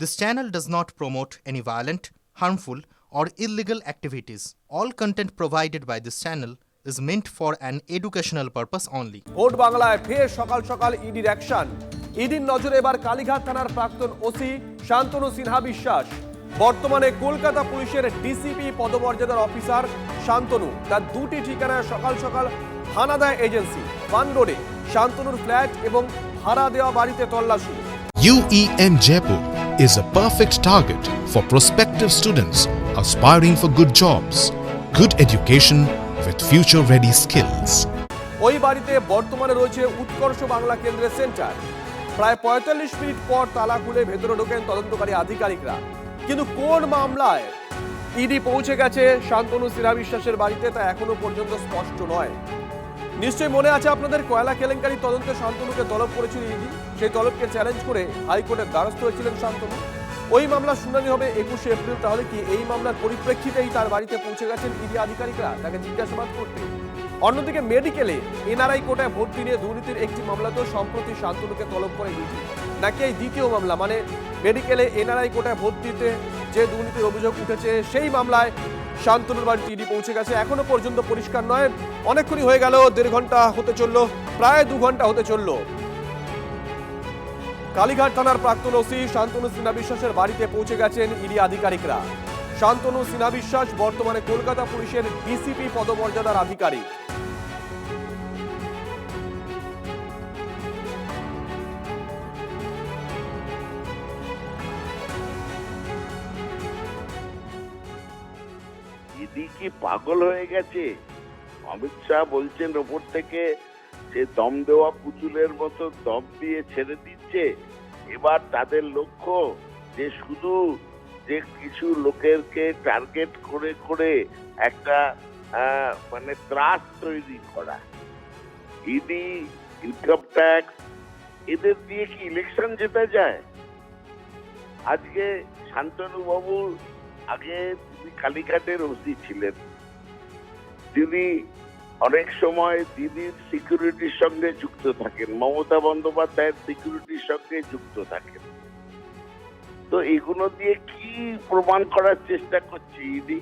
This channel does not promote any violent, harmful, or illegal activities. All content provided by this channel is meant for an educational purpose only. Vote বাংলায় ফের সকাল সকাল ইডির action. ইডির নজরে এবার কালীঘাট থানার প্রাক্তন ওসি শান্তনু সিনহা বিশ্বাস। বর্তমানে কলকাতা পুলিশের ডিসিপি পদমর্যাদার অফিসার শান্তনু তার দুটি ঠিকানায় সকাল সকাল হানা দেয় এজেন্সি। ওয়ান রোডে শান্তনুর ফ্ল্যাট এবং ভাড়া দেওয়া বাড়িতে তল্লাশি। UEM Jaipur is a perfect target for prospective students aspiring for good jobs, good education with future-ready skills. ওই বাড়িতে বর্তমানে রয়েছে উৎকর্ষ বাংলা কেন্দ্রের সেন্টার। প্রায় ৪৫ মিনিট পর তালা খুলে ভেতরে ঢোকেন তদন্তকারী আধিকারিকরা। কিন্তু কোন মামলায় ইডি পৌঁছে গেছে শান্তনু সিনহা বিশ্বাসের বাড়িতে তা এখনো পর্যন্ত স্পষ্ট নয়। নিশ্চয়ই মনে আছে আপনাদের, কয়লা কেলেঙ্কারি তদন্তে শান্তনুকে তলব করেছিল ইডি। সেই তলবকে চ্যালেঞ্জ করে হাইকোর্টের দ্বারস্থ হয়েছিলেন শান্তনু। ওই মামলার শুনানি হবে ২১শে এপ্রিল। তাহলে কি এই মামলার পরিপ্রেক্ষিতেই তার বাড়িতে পৌঁছে গেছেন ইডি আধিকারিকরা তাকে জিজ্ঞাসাবাদ করতে? অন্যদিকে মেডিকেলে এনআরআই কোটায় ভর্তি নিয়ে দুর্নীতির একটি মামলাতেও সম্প্রতি শান্তনুকে তলব করে ইডি। নাকি এই দ্বিতীয় মামলা, মানে মেডিকেলে এনআরআই কোটায় ভর্তিতে যে দুর্নীতির অভিযোগ উঠেছে সেই মামলায় শান্তনুর বাড়িতে ইডি পৌঁছে গেছে এখনো পর্যন্ত পরিষ্কার নয়। অনেকক্ষণই হয়ে গেল, ১.৫ ঘন্টা হতে চললো, প্রায় ২ ঘন্টা হতে চললো। কালীঘাট থানার প্রাক্তন ওসি শান্তনু সিনহা বিশ্বাসের বাড়িতে পৌঁছে গেছেন ইডি আধিকারিকরা। শান্তনু সিনহা বিশ্বাস বর্তমানে কলকাতা পুলিশের ডিসিপি পদমর্যাদার আধিকারিক। ইডি কি পাগল হয়ে গেছে? অমিত শাহ বলছেন ওপর থেকে সে দম দেওয়া পুতুলের মতো দম দিয়ে ছেড়ে দিচ্ছে। এবার তাদের লক্ষ্য যে শুধু যে কিছু লোকেরকে টার্গেট করে করে একটা মানে ত্রাস তৈরি করা। ইডি, ইনকাম ট্যাক্স, এদের দিয়ে কি ইলেকশন জেতা যায়? আজকে শান্তনু বাবু আগে তিনি কালীঘাটের ওসি ছিলেন। তিনি অনেক সময় দিদির সিকিউরিটির সঙ্গে যুক্ত থাকেন, মমতা বন্দ্যোপাধ্যায়ের সিকিউরিটির সঙ্গে যুক্ত থাকেন। তো এগুলো দিয়ে কি প্রমাণ করার চেষ্টা করছে ইডি?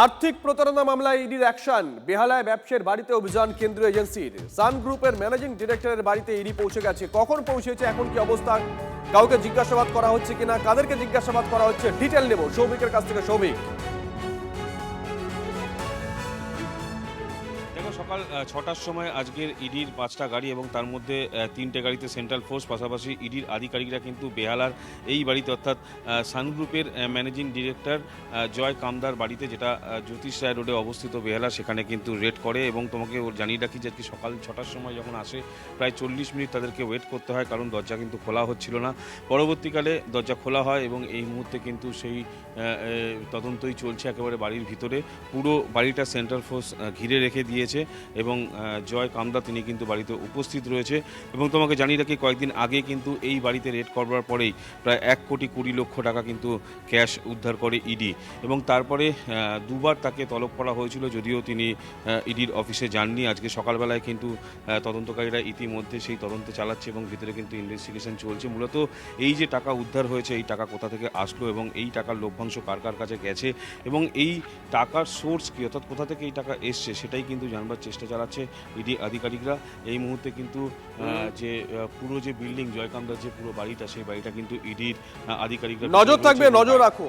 আর্থিক প্রতারণা মামলায় ইডির অ্যাকশন। বেহালায় ব্যবসার বাড়িতে অভিযান কেন্দ্রীয় এজেন্সির। সান গ্রুপের ম্যানেজিং ডিরেক্টরের বাড়িতে ইডি পৌঁছে গেছে। কখন পৌঁছেছে, এখন কি অবস্থা, কাউকে জিজ্ঞাসাবাদ করা হচ্ছে কিনা, কাদেরকে জিজ্ঞাসাবাদ করা হচ্ছে, ডিটেল নেব সৌভিকের কাছ থেকে। সৌভিক, সকাল ৬টার সময় আজকের ইডির ৫টা গাড়ি এবং তার মধ্যে ৩টে গাড়িতে সেন্ট্রাল ফোর্স, পাশাপাশি ইডির আধিকারিকরা কিন্তু বেহালার এই বাড়িতে অর্থাৎ সান গ্রুপের ম্যানেজিং ডিরেক্টর জয় কামদার বাড়িতে, যেটা জ্যোতিষ রায় রোডে অবস্থিত বেহালা, সেখানে কিন্তু রেড করে। এবং তোমাকে জানিয়ে রাখি যে সকাল ৬টার সময় যখন আসে প্রায় ৪০ মিনিট তাদেরকে ওয়েট করতে হয়, কারণ দরজা কিন্তু খোলা হচ্ছিল না। পরবর্তীকালে দরজা খোলা হয় এবং এই মুহূর্তে কিন্তু সেই তদন্তই চলছে একেবারে বাড়ির ভিতরে। পুরো বাড়িটা সেন্ট্রাল ফোর্স ঘিরে রেখে দিয়েছে এবং জয় কামদা তিনি কিন্তু বাড়িতে উপস্থিত রয়েছে। এবং তোমাকে জানিয়ে রাখি কয়েকদিন আগে কিন্তু এই বাড়িতে রেড করবার পরেই প্রায় ১,২০,০০,০০০ টাকা কিন্তু ক্যাশ উদ্ধার করে ইডি। এবং তারপরে দুবার তাকে তলব করা হয়েছিল, যদিও তিনি ইডির অফিসে যাননি। আজকে সকালবেলায় কিন্তু তদন্তকারীরা ইতিমধ্যে সেই তদন্ত চালাচ্ছে এবং ভিতরে কিন্তু ইনভেস্টিগেশন চলছে। মূলত এই যে টাকা উদ্ধার হয়েছে, এই টাকা কোথা থেকে আসলো এবং এই টাকার লভ্যাংশ কার কার কাছে গেছে এবং এই টাকার সোর্স কী, অর্থাৎ কোথা থেকে এই টাকা এসছে, সেটাই কিন্তু জানবার চেষ্টা চালাচ্ছে ইডি আধিকারিকরা। এই মুহূর্তে কিন্তু যে পুরো যে বিল্ডিং জয়কামদার যে পুরো বাড়িটা, সেই বাড়িটা কিন্তু ইডির আধিকারিকরা নজর থাকবে, নজর রাখো।